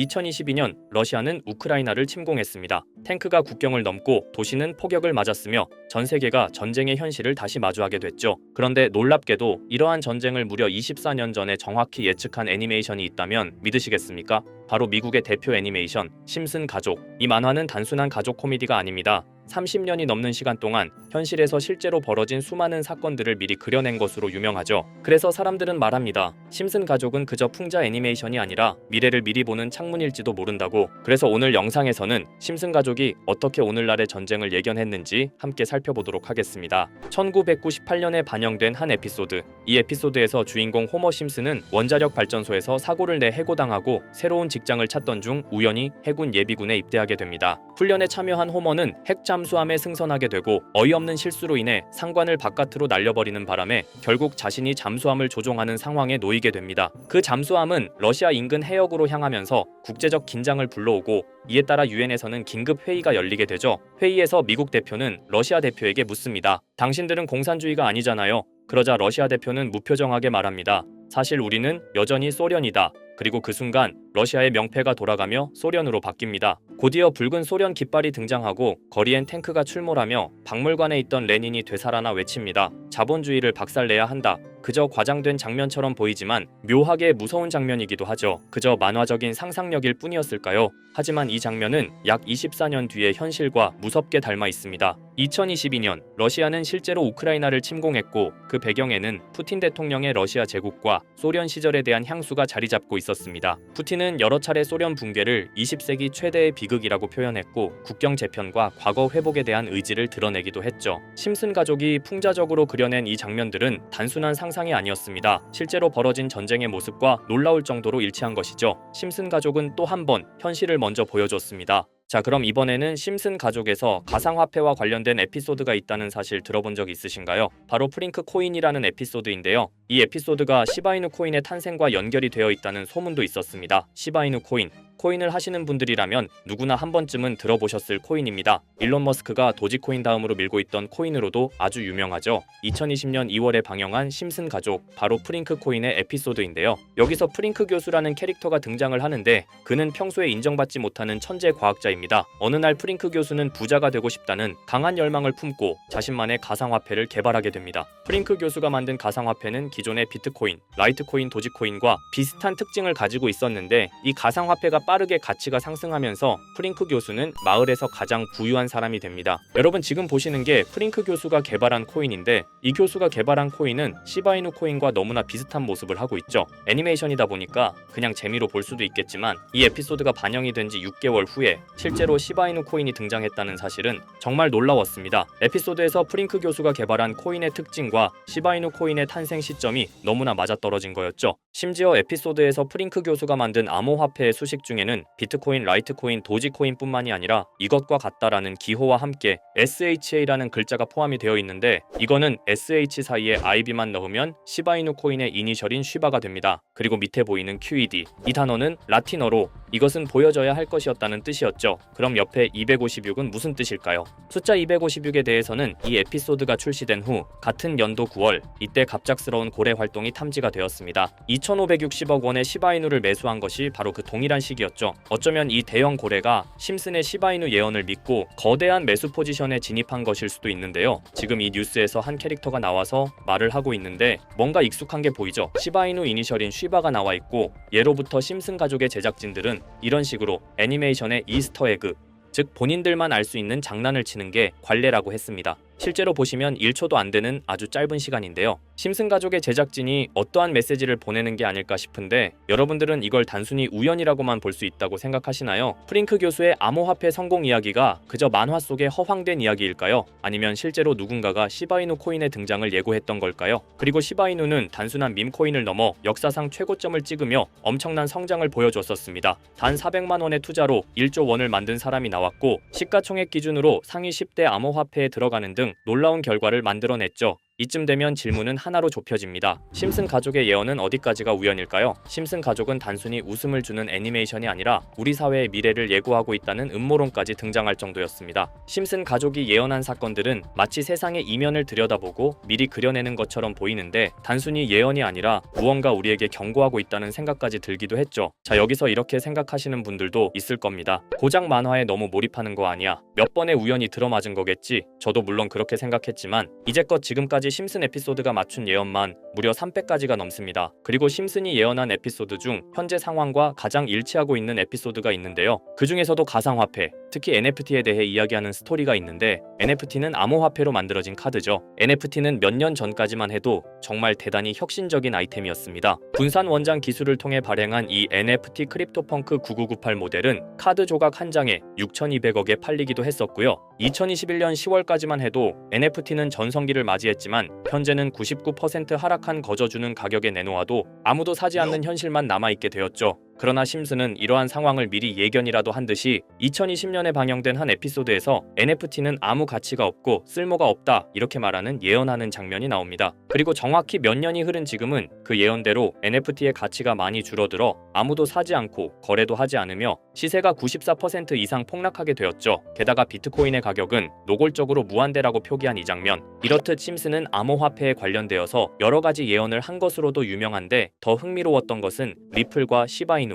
2022년 러시아는 우크라이나를 침공했습니다. 탱크가 국경을 넘고 도시는 폭격을 맞았으며 전 세계가 전쟁의 현실을 다시 마주하게 됐죠. 그런데 놀랍게도 이러한 전쟁을 무려 24년 전에 정확히 예측한 애니메이션이 있다면 믿으시겠습니까? 바로 미국의 대표 애니메이션 심슨 가족. 이 만화는 단순한 가족 코미디가 아닙니다. 30년이 넘는 시간 동안 현실에서 실제로 벌어진 수많은 사건들을 미리 그려낸 것으로 유명하죠. 그래서 사람들은 말합니다. 심슨 가족은 그저 풍자 애니메이션이 아니라 미래를 미리 보는 창문일지도 모른다고. 그래서 오늘 영상에서는 심슨 가족이 어떻게 오늘날의 전쟁을 예견했는지 함께 살펴보도록 하겠습니다. 1998년에 반영된 한 에피소드. 이 에피소드에서 주인공 호머 심슨은 원자력 발전소에서 사고를 내 해고당하고 새로운 직장을 찾던 중 우연히 해군 예비군에 입대하게 됩니다. 훈련에 참여한 호머는 핵 잠수함에 승선하게 되고 어이없는 실수로 인해 상관을 바깥으로 날려버리는 바람에 결국 자신이 잠수함을 조종하는 상황에 놓이게 됩니다. 그 잠수함은 러시아 인근 해역으로 향하면서 국제적 긴장을 불러오고 이에 따라 유엔에서는 긴급 회의가 열리게 되죠. 회의에서 미국 대표는 러시아 대표에게 묻습니다. 당신들은 공산주의가 아니잖아요. 그러자 러시아 대표는 무표정하게 말합니다. 사실 우리는 여전히 소련이다. 그리고 그 순간 러시아의 명패가 돌아가며 소련으로 바뀝니다. 곧이어 붉은 소련 깃발이 등장하고 거리엔 탱크가 출몰하며 박물관에 있던 레닌이 되살아나 외칩니다. 자본주의를 박살내야 한다. 그저 과장된 장면처럼 보이지만 묘하게 무서운 장면이기도 하죠. 그저 만화적인 상상력일 뿐이었을까요? 하지만 이 장면은 약 24년 뒤의 현실과 무섭게 닮아 있습니다. 2022년 러시아는 실제로 우크라이나를 침공했고 그 배경에는 푸틴 대통령의 러시아 제국과 소련 시절에 대한 향수가 자리 잡고 있었습니다. 푸틴은 여러 차례 소련 붕괴를 20세기 최대의 비극이라고 표현했고 국경 재편과 과거 회복에 대한 의지를 드러내기도 했죠. 심슨 가족이 풍자적으로 그려낸 이 장면들은 단순한 상상이 아니었습니다. 실제로 벌어진 전쟁의 모습과 놀라울 정도로 일치한 것이죠. 심슨 가족은 또 한 번 현실을 먼저 보여줬습니다. 자, 그럼 이번에는 심슨 가족에서 가상화폐와 관련된 에피소드가 있다는 사실 들어본 적 있으신가요? 바로 프링크 코인이라는 에피소드인데요. 이 에피소드가 시바이누 코인의 탄생과 연결이 되어 있다는 소문도 있었습니다. 시바이누 코인. 코인을 하시는 분들이라면 누구나 한 번쯤은 들어보셨을 코인입니다. 일론 머스크가 도지코인 다음으로 밀고 있던 코인으로도 아주 유명하죠. 2020년 2월에 방영한 심슨 가족, 바로 프링크 코인의 에피소드인데요. 여기서 프링크 교수라는 캐릭터가 등장을 하는데 그는 평소에 인정받지 못하는 천재 과학자입니다. 어느 날 프링크 교수는 부자가 되고 싶다는 강한 열망을 품고 자신만의 가상화폐를 개발하게 됩니다. 프링크 교수가 만든 가상화폐는 기존의 비트코인, 라이트코인, 도지코인과 비슷한 특징을 가지고 있었는데 이 가상화폐가 빠르게 가치가 상승하면서 프링크 교수는 마을에서 가장 부유한 사람이 됩니다. 여러분 지금 보시는 게 프링크 교수가 개발한 코인인데 이 교수가 개발한 코인은 시바이누 코인과 너무나 비슷한 모습을 하고 있죠. 애니메이션이다 보니까 그냥 재미로 볼 수도 있겠지만 이 에피소드가 반영이 된 지 6개월 후에 실제로 시바이누 코인이 등장했다는 사실은 정말 놀라웠습니다. 에피소드에서 프링크 교수가 개발한 코인의 특징과 시바이누 코인의 탄생 시점이 너무나 맞아떨어진 거였죠. 심지어 에피소드에서 프링크 교수가 만든 암호화폐의 수식 중에는 비트코인, 라이트코인, 도지코인뿐만이 아니라 이것과 같다라는 기호와 함께 SHA라는 글자가 포함이 되어 있는데 이거는 SH 사이에 IB만 넣으면 시바이누 코인의 이니셜인 쉬바가 됩니다. 그리고 밑에 보이는 QED, 이 단어는 라틴어로 이것은 보여져야 할 것이었다는 뜻이었죠. 그럼 옆에 256은 무슨 뜻일까요? 숫자 256에 대해서는 이 에피소드가 출시된 후 같은 연도 9월 이때 갑작스러운 고래 활동이 탐지가 되었습니다. 2560억 원의 시바이누를 매수한 것이 바로 그 동일한 시기였죠. 어쩌면 이 대형 고래가 심슨의 시바이누 예언을 믿고 거대한 매수 포지션에 진입한 것일 수도 있는데요. 지금 이 뉴스에서 한 캐릭터가 나와서 말을 하고 있는데 뭔가 익숙한 게 보이죠. 시바이누 이니셜인 쉬바가 나와 있고 예로부터 심슨 가족의 제작진들은 이런 식으로 애니메이션의 이스터에그, 즉 본인들만 알 수 있는 장난을 치는 게 관례라고 했습니다. 실제로 보시면 1초도 안 되는 아주 짧은 시간인데요. 심슨 가족의 제작진이 어떠한 메시지를 보내는 게 아닐까 싶은데 여러분들은 이걸 단순히 우연이라고만 볼 수 있다고 생각하시나요? 프링크 교수의 암호화폐 성공 이야기가 그저 만화 속의 허황된 이야기일까요? 아니면 실제로 누군가가 시바이누 코인의 등장을 예고했던 걸까요? 그리고 시바이누는 단순한 밈코인을 넘어 역사상 최고점을 찍으며 엄청난 성장을 보여줬었습니다. 단 400만 원의 투자로 1조 원을 만든 사람이 나왔고 시가총액 기준으로 상위 10대 암호화폐에 들어가는 등 놀라운 결과를 만들어냈죠. 이쯤 되면 질문은 하나로 좁혀집니다. 심슨 가족의 예언은 어디까지가 우연일까요? 심슨 가족은 단순히 웃음을 주는 애니메이션이 아니라 우리 사회의 미래를 예고하고 있다는 음모론까지 등장할 정도였습니다. 심슨 가족이 예언한 사건들은 마치 세상의 이면을 들여다보고 미리 그려내는 것처럼 보이는데 단순히 예언이 아니라 무언가 우리에게 경고하고 있다는 생각까지 들기도 했죠. 자, 여기서 이렇게 생각하시는 분들도 있을 겁니다. 고작 만화에 너무 몰입하는 거 아니야? 몇 번의 우연이 들어맞은 거겠지? 저도 물론 그렇게 생각했지만 이제껏 지금까지 심슨 에피소드가 맞춘 예언만 무려 300가지가 넘습니다. 그리고 심슨이 예언한 에피소드 중 현재 상황과 가장 일치하고 있는 에피소드가 있는데요. 그 중에서도 가상화폐, 특히 NFT에 대해 이야기하는 스토리가 있는데 NFT는 암호화폐로 만들어진 카드죠. NFT는 몇 년 전까지만 해도 정말 대단히 혁신적인 아이템이었습니다. 분산 원장 기술을 통해 발행한 이 NFT 크립토펑크 9998 모델은 카드 조각 한 장에 6,200억에 팔리기도 했었고요. 2021년 10월까지만 해도 NFT는 전성기를 맞이했지만 현재는 99% 하락한 거저주는 가격에 내놓아도 아무도 사지 않는 현실만 남아있게 되었죠. 그러나 심슨은 이러한 상황을 미리 예견이라도 한 듯이 2020년에 방영된 한 에피소드에서 NFT는 아무 가치가 없고 쓸모가 없다 이렇게 말하는 예언하는 장면이 나옵니다. 그리고 정확히 몇 년이 흐른 지금은 그 예언대로 NFT의 가치가 많이 줄어들어 아무도 사지 않고 거래도 하지 않으며 시세가 94% 이상 폭락하게 되었죠. 게다가 비트코인의 가격은 노골적으로 무한대라고 표기한 이 장면. 이렇듯 심슨은 암호화폐에 관련되어서 여러 가지 예언을 한 것으로도 유명한데 더 흥미로웠던 것은 리플과 시바이누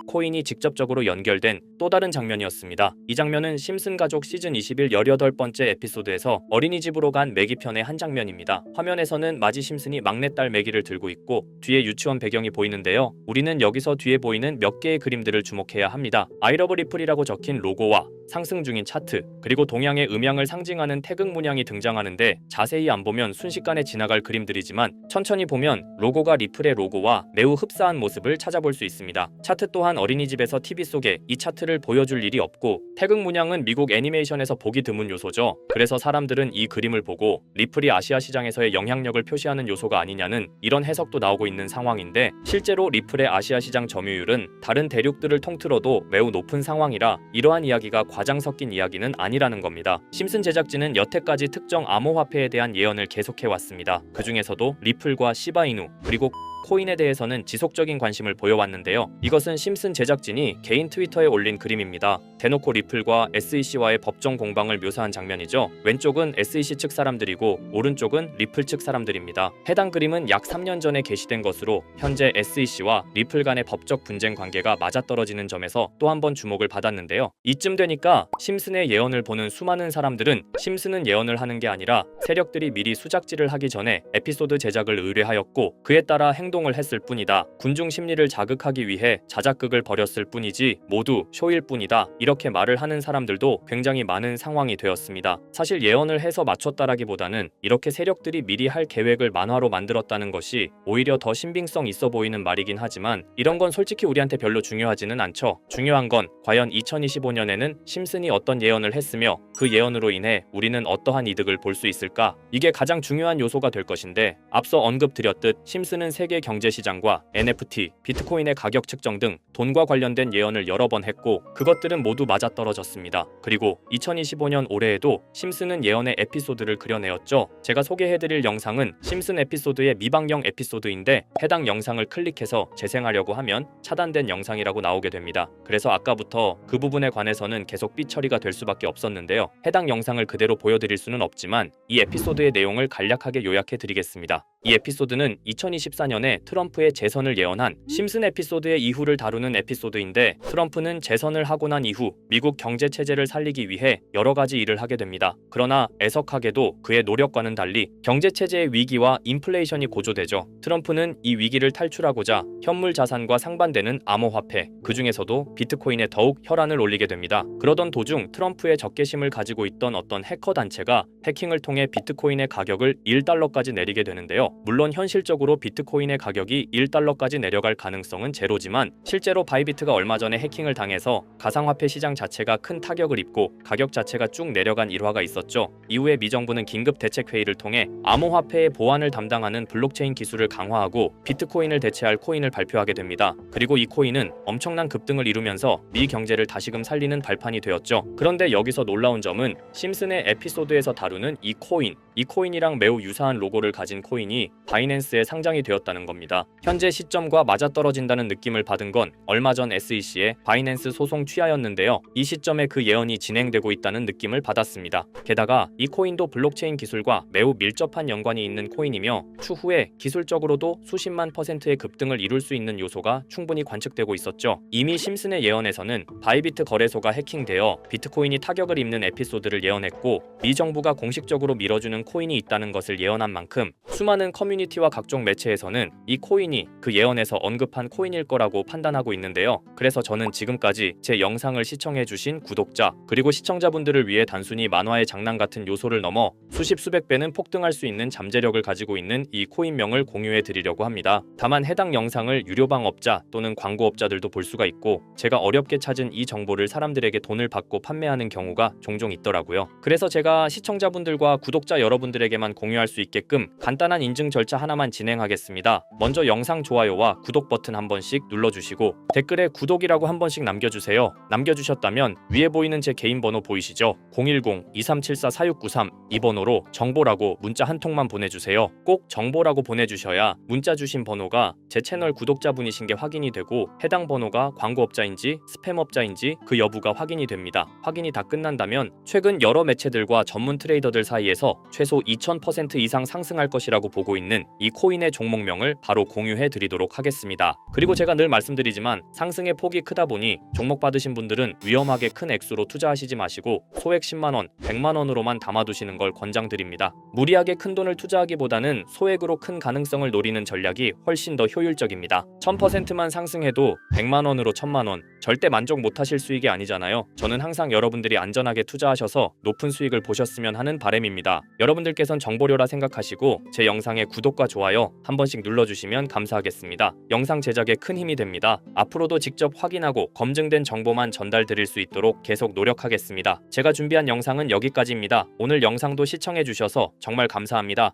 코인이 직접적으로 연결된 또 다른 장면이었습니다. 이 장면은 심슨 가족 시즌 21 18번째 에피소드에서 어린이집으로 간 매기 편의 한 장면입니다. 화면에서는 마지 심슨이 막내딸 매기를 들고 있고 뒤에 유치원 배경이 보이는데요. 우리는 여기서 뒤에 보이는 몇 개의 그림들을 주목해야 합니다. I love 리플이라고 적힌 로고와 상승 중인 차트, 그리고 동양의 음양을 상징하는 태극 문양이 등장하는데 자세히 안 보면 순식간에 지나갈 그림들이지만 천천히 보면 로고가 리플의 로고와 매우 흡사한 모습을 찾아볼 수 있습니다. 차트 또한 어린이집에서 TV 속에 이 차트를 보여줄 일이 없고 태극 문양은 미국 애니메이션에서 보기 드문 요소죠. 그래서 사람들은 이 그림을 보고 리플이 아시아 시장에서의 영향력을 표시하는 요소가 아니냐는 이런 해석도 나오고 있는 상황인데 실제로 리플의 아시아 시장 점유율은 다른 대륙들을 통틀어도 매우 높은 상황이라 이러한 이야기가 과장 섞인 이야기는 아니라는 겁니다. 심슨 제작진은 여태까지 특정 암호화폐에 대한 예언을 계속해왔습니다. 그 중에서도 리플과 시바이누 그리고 코인에 대해서는 지속적인 관심을 보여왔는데요. 이것은 심슨 제작진이 개인 트위터에 올린 그림입니다. 대놓고 리플과 SEC와의 법정 공방을 묘사한 장면이죠. 왼쪽은 SEC 측 사람들이고 오른쪽은 리플 측 사람들입니다. 해당 그림은 약 3년 전에 게시된 것으로 현재 SEC와 리플 간의 법적 분쟁 관계가 맞아떨어지는 점에서 또 한 번 주목을 받았는데요. 이쯤 되니까 심슨의 예언을 보는 수많은 사람들은 심슨은 예언을 하는 게 아니라 세력들이 미리 수작질을 하기 전에 에피소드 제작을 의뢰하였고 그에 따라 행동을 했을 뿐이다. 군중 심리를 자극하기 위해 자작극을 벌였을 뿐이지 모두 쇼일 뿐이다. 이렇게 말을 하는 사람들도 굉장히 많은 상황이 되었습니다. 사실 예언을 해서 맞췄다라기보다는 이렇게 세력들이 미리 할 계획을 만화로 만들었다는 것이 오히려 더 신빙성 있어 보이는 말이긴 하지만 이런 건 솔직히 우리한테 별로 중요하지는 않죠. 중요한 건 과연 2025년에는 심슨이 어떤 예언을 했으며 그 예언으로 인해 우리는 어떠한 이득을 볼 수 있을까? 이게 가장 중요한 요소가 될 것인데 앞서 언급드렸듯 심슨은 세계 경제시장과 NFT, 비트코인의 가격 측정 등 돈과 관련된 예언을 여러 번 했고 그것들은 모두 맞아떨어졌습니다. 그리고 2025년 올해에도 심슨은 예언의 에피소드를 그려내었죠. 제가 소개해드릴 영상은 심슨 에피소드의 미방영 에피소드인데 해당 영상을 클릭해서 재생하려고 하면 차단된 영상이라고 나오게 됩니다. 그래서 아까부터 그 부분에 관해서는 계속 삐처리가 될 수밖에 없었는데요. 해당 영상을 그대로 보여드릴 수는 없지만 이 에피소드의 내용을 간략하게 요약해드리겠습니다. 이 에피소드는 2024년에 트럼프의 재선을 예언한 심슨 에피소드의 이후를 다루는 에피소드인데 트럼프는 재선을 하고 난 이후 미국 경제 체제를 살리기 위해 여러 가지 일을 하게 됩니다. 그러나 애석하게도 그의 노력과는 달리 경제 체제의 위기와 인플레이션이 고조되죠. 트럼프는 이 위기를 탈출하고자 현물 자산과 상반되는 암호화폐, 그 중에서도 비트코인에 더욱 혈안을 올리게 됩니다. 그러던 도중 트럼프의 적개심을 가지고 있던 어떤 해커 단체가 해킹을 통해 비트코인의 가격을 1달러까지 내리게 되는데요. 물론 현실적으로 비트코인의 가격이 1달러까지 내려갈 가능성은 제로지만 실제로 바이비트가 얼마 전에 해킹을 당해서 가상화폐 시장 자체가 큰 타격을 입고 가격 자체가 쭉 내려간 일화가 있었죠. 이후에 미 정부는 긴급 대책 회의를 통해 암호화폐의 보안을 담당하는 블록체인 기술을 강화하고 비트코인을 대체할 코인을 발표하게 됩니다. 그리고 이 코인은 엄청난 급등을 이루면서 미 경제를 다시금 살리는 발판이 되었죠. 그런데 여기서 놀라운 점은 심슨의 에피소드에서 다루는 이 코인이랑 매우 유사한 로고를 가진 코인이 바이낸스에 상장이 되었다는 겁니다. 현재 시점과 맞아떨어진다는 느낌을 받은 건 얼마 전 SEC의 바이낸스 소송 취하였는데요. 이 시점에 그 예언이 진행되고 있다는 느낌을 받았습니다. 게다가 이 코인도 블록체인 기술과 매우 밀접한 연관이 있는 코인이며 추후에 기술적으로도 수십만 %의 급등을 이룰 수 있는 요소가 충분히 관측되고 있었죠. 이미 심슨의 예언에서는 바이비트 거래소가 해킹되어 비트코인이 타격을 입는 에피소드를 예언했고 미 정부가 공식적으로 밀어주는 코인이 있다는 것을 예언한 만큼 수많은 커뮤니티와 각종 매체에서는 이 코인이 그 예언에서 언급한 코인일 거라고 판단하고 있는데요. 그래서 저는 지금까지 제 영상을 시청해주신 구독자 그리고 시청자분들을 위해 단순히 만화의 장난 같은 요소를 넘어 수십 수백 배는 폭등할 수 있는 잠재력을 가지고 있는 이 코인명을 공유해 드리려고 합니다. 다만 해당 영상을 유료방업자 또는 광고업자들도 볼 수가 있고 제가 어렵게 찾은 이 정보를 사람들에게 돈을 받고 판매하는 경우가 종종 있더라고요. 그래서 제가 시청자분들과 구독자 여러분들에게만 공유할 수 있게끔 간단한 인증 절차 하나만 진행하겠습니다. 먼저 영상 좋아요와 구독 버튼 한 번씩 눌러주시고 댓글에 구독이라고 한 번씩 남겨주세요. 남겨주셨다면 위에 보이는 제 개인 번호 보이시죠? 010-2374-4693 이 번호로 정보라고 문자 한 통만 보내주세요. 꼭 정보라고 보내주셔야 문자 주신 번호가 제 채널 구독자분이신 게 확인이 되고 해당 번호가 광고업자인지 스팸업자인지 그 여부가 확인이 됩니다. 확인이 다 끝난다면 최근 여러 매체들과 전문 트레이더들 사이에서 최소 2000% 이상 상승할 것이라고 보고 있는 이 코인의 종목명을 바로 공유해 드리도록 하겠습니다. 그리고 제가 늘 말씀드리지만 상승의 폭이 크다 보니 종목 받으신 분들은 위험하게 큰 액수로 투자하시지 마시고 소액 10만원, 100만원으로만 담아두시는 걸 권장드립니다. 무리하게 큰 돈을 투자하기보다는 소액으로 큰 가능성을 노리는 전략이 훨씬 더 효율적입니다. 1000%만 상승해도 100만원으로 1000만원 절대 만족 못하실 수익이 아니잖아요. 저는 항상 여러분들이 안전하게 투자하셔서 높은 수익을 보셨으면 하는 바람입니다. 여러분들께선 정보료라 생각하시고 제 영상에 구독과 좋아요 한 번씩 눌러주시면 감사하겠습니다. 영상 제작에 큰 힘이 됩니다. 앞으로도 직접 확인하고 검증된 정보만 전달드릴 수 있도록 계속 노력하겠습니다. 제가 준비한 영상은 여기까지입니다. 오늘 영상도 시청해주셔서 정말 감사합니다.